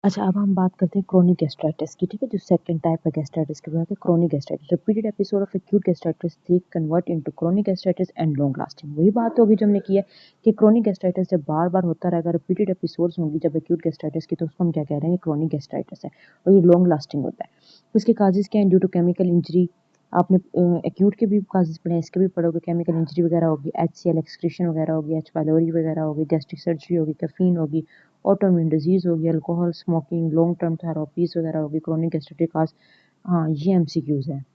अच्छा, अब हम बात करते हैं क्रोनिक गैस्ट्राइटिस की, ठीक है? जो सेकंड टाइप है गैस्ट्राइटिस की, वो है chronic gastritis. Repeated episode of acute gastritis they convert into chronic gastritis and long lasting. वही बात होगी जो हमने की है कि क्रोनिक गैस्ट्राइटिस जब बार-बार होता रहेगा, रिपीटेड एपिसोड्स होंगी जब एक्यूट गैस्ट्राइटिस की, तो उसको हम क्या कह रहे हैं? क्रोनिक गैस्ट्राइटिस है और ये लॉन्ग लास्टिंग होता है। तो इसके काजेज़ क्या हैं? Due to chemical injury. आपने एक्यूट के भी काजेज़ पढ़े हैं, इसके भी पढ़ोगे। केमिकल इंजरी वगैरह होगी, एचसीएल एक्सक्रीशन वगैरह होगी, एच पाइलोरी वगैरह होगी, गैस्ट्रिक सर्जरी होगी, कैफीन होगी, ऑटोइम्यून डिजीज़ होगी, alcohol, smoking, long term therapies वगैरह होगी, क्रोनिक गैस्ट्राइटिस काज़। हाँ, ये एमसीक्यूज़ हैं।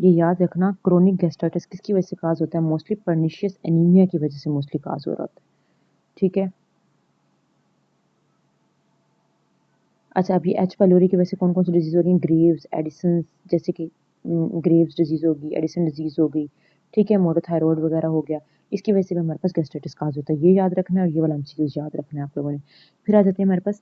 ये याद रखना, क्रोनिक गैस्ट्राइटिस किसकी वजह से काज़ होता है? मोस्टली पर्निशियस एनीमिया की वजह से मोस्टली काज़ हो रहा होता है। ठीक है? अच्छा, अभी एच पाइलोरी की वजह से कौन-कौन सी डिज़ीज़ हो रही हैं? ग्रेव्स, एडिसन्स, जैसे कि ग्रेव्स डिज़ीज़ होगी, एडिसन डिज़ीज़ हो गई, ठीक है? मोनोथायरॉइड वगैरह हो गया। इसकी वजह से भी हमारे पास गैस्ट्राइटिस काज़ होता है। ये याद रखना है और ये वाला एमसीक्यूज़ याद रखना है आप लोगों ने। फिर आ जाते हैं हमारे पास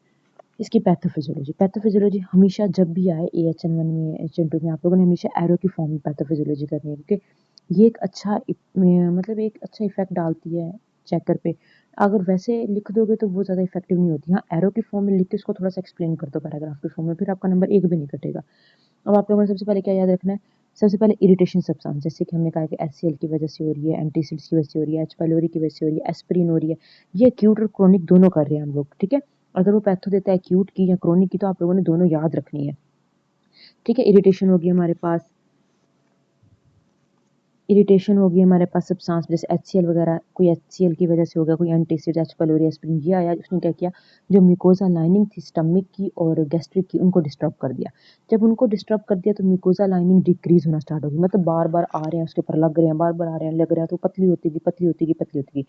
इसकी पैथोफिजियोलॉजी। पैथोफिजियोलॉजी हमेशा जब भी आए एएचएन 1 में, एचएन 2 में, आप लोगों ने हमेशा एरो की फॉर्म में पैथोफिजियोलॉजी करनी है, क्योंकि ये एक अच्छा मतलब एक अच्छा इफ़ेक्ट डालती है चेकर पे। अगर वैसे लिख दोगे तो वो ज़्यादा इफ़ेक्टिव नहीं होती। हाँ, एरो की फॉर्म में लिख के उसको थोड़ा-सा एक्सप्लेन कर दो पैराग्राफ की फॉर्म में, फिर आपका नंबर 1 भी नहीं कटेगा। अब आप लोगों ने सबसे पहले क्या याद रखना है? सबसे पहले इरिटेशन सब्सटेंस, जैसे कि हमने कहा कि एचसीएल की वजह से हो रही है, एंटासिड्स की वजह से हो रही है, एच पाइलोरी की वजह से हो रही है, एस्पिरिन हो रही है। ये एक्यूट और क्रोनिक दोनों कर रहे हैं हम लोग, ठीक है? अगर वो पैथो देता है एक्यूट की या क्रोनिक की, तो आप लोगों ने दोनों याद रखनी है। ठीक है? इरिटेशन होगी हमारे पास, इरिटेशन होगी हमारे पास सब्सटेंस जैसे एचसीएल वगैरह, कोई एचसीएल की वजह से हो गया, कोई एंटासिड, एच पाइलोरी, एस्पिरिन, ये आया, उसने क्या किया? जो म्यूकोसा लाइनिंग थी स्टमक की और गैस्ट्रिक की, उनको डिस्टर्ब कर दिया। जब उनको डिस्टर्ब कर दिया तो म्यूकोसा लाइनिंग डिक्रीज होना स्टार्ट होगी, मतलब बार-बार आ रहे हैं उसके ऊपर, लग रहे हैं, बार-बार आ रहे हैं, लग रहे हैं, तो पतली होती गई, पतली होती गई, पतली होती गई।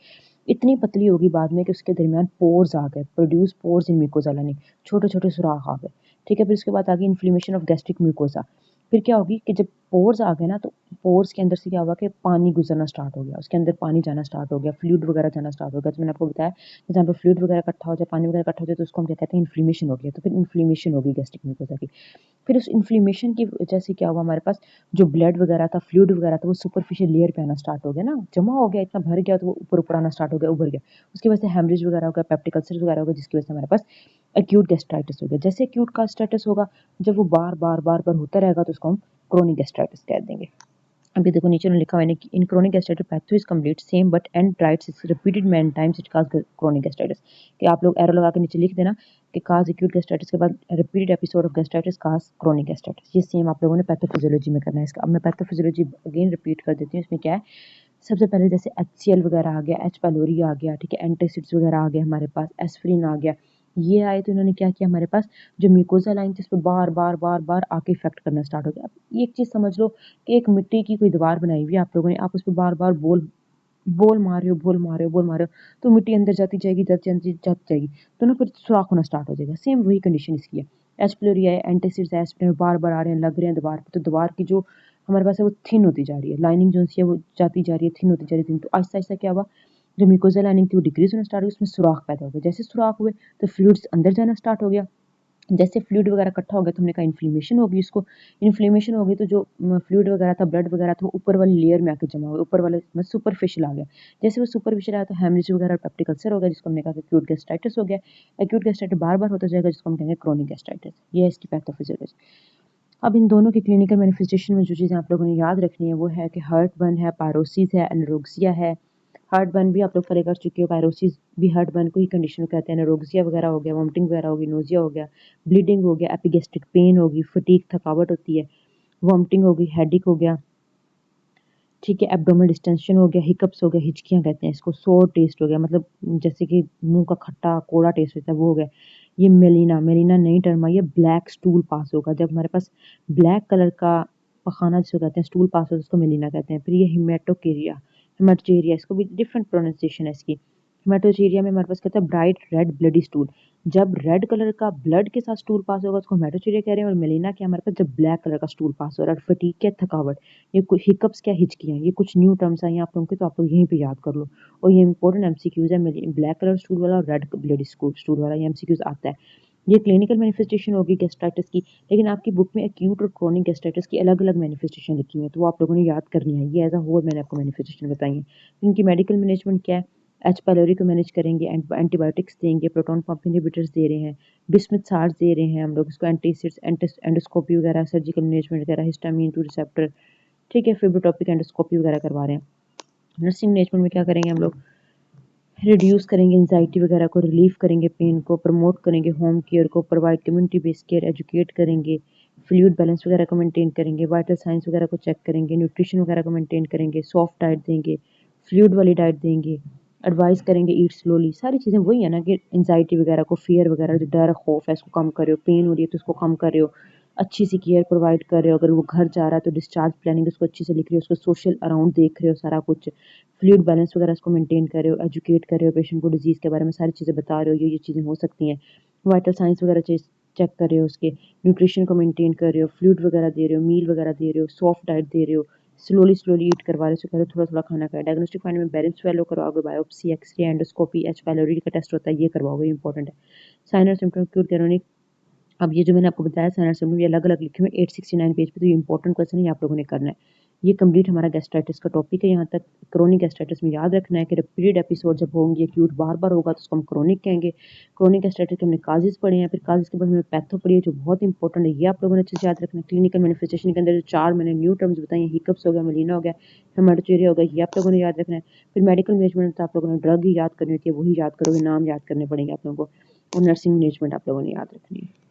इतनी पतली होगी बाद में कि उसके दरमियान पोर्स आ गए, प्रोड्यूस पोर्स इन म्यूकोसा लाइनिंग, छोटे-छोटे सुराख आ गए। ठीक है? फिर उसके बाद आ गई इन्फ्लेमेशन ऑफ गैस्ट्रिक म्यूकोसा। फिर क्या होगी कि जब पोर्स आ गए ना, तो पोर्स के अंदर से क्या हुआ कि पानी गुजरना स्टार्ट हो गया, उसके अंदर पानी जाना स्टार्ट हो गया, फ्लूइड वगैरह जाना स्टार्ट हो गया। तो मैंने आपको बताया कि जहाँ पे फ्लूइड वगैरह इकट्ठा हो जाए, पानी वगैरह इकट्ठा हो जाए, तो उसको हम क्या कहते हैं? इन्फ्लेमेशन हो गया। तो फिर इन्फ्लेमेशन होगी गैस्ट्रिक म्यूकोसा की। फिर उस इन्फ्लेमेशन की वजह से क्या हुआ? हमारे पास जो ब्लड वगैरह था, फ्लूइड वगैरह था, वो सुपरफिशियल लेयर पे आना स्टार्ट हो गया ना, जमा हो गया, इतना भर गया, तो वो ऊपर-ऊपर आना स्टार्ट हो गया, उभर गया। उसकी वजह से हेमरेज वगैरह हो गया, पेप्टिक अल्सर वगैरह हो गया, जिसकी वजह से हमारे पास एक्यूट गैस्ट्राइटिस हो गया। जैसे एक्यूट गैस्ट्राइटिस होगा, जब वो बार-बार, बार-बार होता रहेगा, तो उसको हम क्रोनिक गैस्ट्राइटिस कह देंगे। अभी देखो नीचे उन्होंने लिखा हुआ है कि in chronic gastritis patho is complete same but and rights is repeated many times it cause chronic gastritis. कि आप लोग एरो लगा के नीचे लिख देना कि काज एक्यूट गैस्ट्राइटिस के बाद repeated episode of gastritis cause chronic gastritis. ये सेम आप लोगों ने पैथोफिजियोलॉजी में करना है इसका। अब मैं पैथोफिजियोलॉजी अगेन रिपीट कर देती हूँ। इसमें क्या है? सबसे पहले जैसे एचसीएल वगैरह आ गया, एच पाइलोरी आ गया, ठीक है, एंटासिड्स वगैरह आ गए हमारे पास, एस्पिरिन आ गया। ये आए तो इन्होंने क्या किया? हमारे पास जो म्यूकोसा लाइन थी, इस पे बार बार बार बार आके इफेक्ट करना स्टार्ट हो गया। अब एक चीज समझ लो कि एक मिट्टी की कोई दीवार बनाई हुई है आप लोगों ने, आप उस पर बार बार बोल बोल मार रहे हो, बोल मार रहे हो, बोल मार रहे हो, तो मिट्टी अंदर जाती जाएगी, जाती जाएगी, तो ना फिर सुराख होना स्टार्ट हो जाएगा। सेम वही कंडीशन इसकी है। एच पाइलोरी है, एंटासिड्स है, एस्पिरिन बार बार आ रहे हैं, लग रहे हैं दीवार पे, तो दीवार की जो हमारे पास है वो थिन होती जा रही है, लाइनिंग जो सी है वो जाती जा रही है, थिन होती जा रही है, तो आहिस्ता आहिस्ता क्या हुआ? जो म्यूकोसा लाइनिंग थी वो डिक्रीज होना स्टार्ट हुई, उसमें सुराख पैदा हो गए। जैसे सुराख हुए तो फ्लूइड्स अंदर जाना स्टार्ट हो गया। जैसे फ्लूइड वगैरह इकट्ठा हो गया, तो हमने कहा इन्फ्लेमेशन होगी इसको। इन्फ्लेमेशन होगी तो जो फ्लूइड वगैरह था, ब्लड वगैरह था, वो ऊपर वाली लेयर में आके जमा हुआ, ऊपर वाले में सुपरफिशियल आ गया। जैसे वो सुपरफिशियल आया तो हेमरेज वगैरह, पेप्टिक अल्सर हो गया, जिसको हमने कहा कि एक्यूट गैस्ट्राइटिस हो गया। एक्यूट गैस्ट्राइटिस बार बार होता जाएगा, जिसको हम कहेंगे क्रोनिक गैस्ट्राइटिस। ये है इसकी पैथोफिजियोलॉजी। अब इन दोनों की क्लिनिकल मैनिफेस्टेशन में जो चीज़ें आप लोगों ने याद रखनी है, वो है कि हार्ट बर्न है, पायरोसिस है, एनोरेक्सिया है। हार्ट बर्न भी आप लोग पढ़े कर चुके हो, पायरोसिस भी हार्ट बर्न को ही कंडीशन को कहते हैं। एनोरेक्सिया वगैरह हो गया, वोमिटिंग वगैरह होगी, नोजिया हो गया, ब्लीडिंग हो गया, एपिगैस्ट्रिक पेन होगी, फटीग थकावट होती है, वोमिटिंग होगी, हेडेक हो गया, ठीक है, एब्डोमिनल डिस्टेंशन हो गया, हिकअप्स हो गया, हिचकियाँ कहते हैं इसको, सोर टेस्ट हो गया, मतलब जैसे कि मुँह का खट्टा कौड़ा टेस्ट होता है, वो हो गया। ये मेलिना, मेलिना नई टर्म आई है, ब्लैक स्टूल पास होगा। जब हमारे पास ब्लैक कलर का पखाना जिसको कहते हैं, स्टूल पास होता है, उसको मेलिना कहते हैं। फिर ये हिमेटोकेरिया, हिमेटोचेरिया, इसको भी डिफरेंट प्रोनाउंसिएशन है इसकी। हिमेटोचेरिया में हमारे पास कहता है ब्राइट रेड ब्लडी स्टूल। जब रेड कलर का ब्लड के साथ स्टूल पास होगा, उसको हिमेटोचेरिया कह रहे हैं। और मेलिना क्या हमारे पास? जब ब्लैक कलर का स्टूल पास हो रहा है। फटीग क्या? थकावट। ये कुछ हिकअप्स क्या? हिचकियाँ। ये कुछ न्यू टर्म्स आई हैं आप लोगों के, तो आप लोग यहीं पे याद कर लो। और ये इंपॉर्टेंट एमसीक्यूज है। ब्लैक कलर स्टूल वाला और रेड ब्लडी स्टूल वाला, ये एमसीक्यूज आता है। ये क्लिनिकल मैनिफेस्टेशन होगी गैस्ट्राइटिस की, लेकिन आपकी बुक में एक्यूट और क्रोनिक गैस्ट्राइटिस की अलग अलग मैनिफेस्टेशन लिखी हुई है, तो वो आप लोगों ने याद करनी है। ये एज अ होल मैंने आपको मैनिफेस्टेशन बताई है। इनकी मेडिकल मैनेजमेंट क्या है? एच पाइलोरी को मैनेज करेंगे, एंटीबायोटिक्स देंगे, प्रोटॉन पंप इनहिबिटर्स दे रहे हैं, बिस्मुथ सार्स दे रहे हैं हम लोग इसको, एंटीसिड्स, एंडोस्कोपी वगैरह, सर्जिकल मैनेजमेंट वगैरह, हिस्टामिन 2 रिसेप्टर, ठीक है, फिब्रोटॉपिक एंडोस्कोपी वगैरह करवा रहे हैं। नर्सिंग मैनेजमेंट में क्या करेंगे हम लोग, रिड्यूस करेंगे एंजाइटी वगैरह को, रिलीफ करेंगे पेन को, प्रमोट करेंगे होम केयर को, provide community based care, educate करेंगे, फ्लूइड बैलेंस वगैरह को मेंटेन करेंगे, वाइटल साइंस वगैरह को चेक करेंगे, न्यूट्रिशन वगैरह को मेंटेन करेंगे, सॉफ्ट डाइट देंगे, फ्लूइड वाली डाइट देंगे, एडवाइस करेंगे ईट स्लोली। सारी चीज़ें वही है ना कि एंजाइटी वगैरह को, फियर वगैरह, जो डर खौफ है इसको कम कर रहे हो, पेन हो रही है तो उसको कम कर रहे हो, अच्छी सी केयर प्रोवाइड कर रहे हो, अगर वो घर जा रहा है तो डिस्चार्ज प्लानिंग उसको अच्छी से लिख रहे हो, उसको सोशल अराउंड देख रहे हो सारा कुछ, फ्लूइड बैलेंस वगैरह इसको मेंटेन कर रहे हो, एजुकेट कर रहे हो पेशेंट को, डिजीज़ के बारे में सारी चीज़ें बता रहे हो, ये चीज़ें हो सकती हैं, वाइटल साइंस वगैरह चेक कर रहे हो, उसके न्यूट्रिशन को मेंटेन कर रहे हो, फ्लूइड वगैरह दे रहे हो, मील वगैरह दे रहे हो, सॉफ्ट डाइट दे रहे हो, स्लोली स्लोली ईट करवा रहे हो, उससे कह रहे हो थोड़ा थोड़ा खाना खाए, डायग्नोस्टिक फाइंड में बैरेंस फेलो करवाओगे, biopsy, x ray, endoscopy, H pylori का टेस्ट होता है, ये करवाओगे, इंपॉर्टेंट है। साइन और सिम्टम क्योर कैरोनिक, अब ये जो मैंने आपको बताया साइन और सिम्टम ये अलग अलग लिखे हुए 869 पेज पे, तो ये इंपॉर्टेंट क्वेश्चन है, आप लोगों ने करना है। ये कंप्लीट हमारा गैस्ट्राइटिस का टॉपिक है। यहाँ तक क्रोनिक गैस्ट्राइटिस में याद रखना है कि रिपीटेड एपिसोड जब होंगे, एक्यूट बार बार होगा तो उसको हम क्रोनिक कहेंगे। क्रोनिक गैस्ट्राइटिस के हमने काजेज पढ़े हैं, फिर काजेज के बाद हमें पैथो पढ़ी है जो बहुत इंपॉर्टेंट है, ये आप लोगों ने अच्छे से याद रखना है। क्लिनिकल मैनिफेस्टेशन के अंदर जो 4 मैंने न्यू टर्म्स बताई हैं, हिकअप्स हो गया, मलीना हो गया, हेमाटोचूरिया हो गया, ये आप लोगों ने याद रखना है। फिर मेडिकल मैनेजमेंट तो आप लोगों ने ड्रग ही याद करनी होती है, वही याद करोगे, नाम याद करने पड़ेंगे आप लोगों को, और नर्सिंग मैनेजमेंट आप लोगों ने याद रखनी है।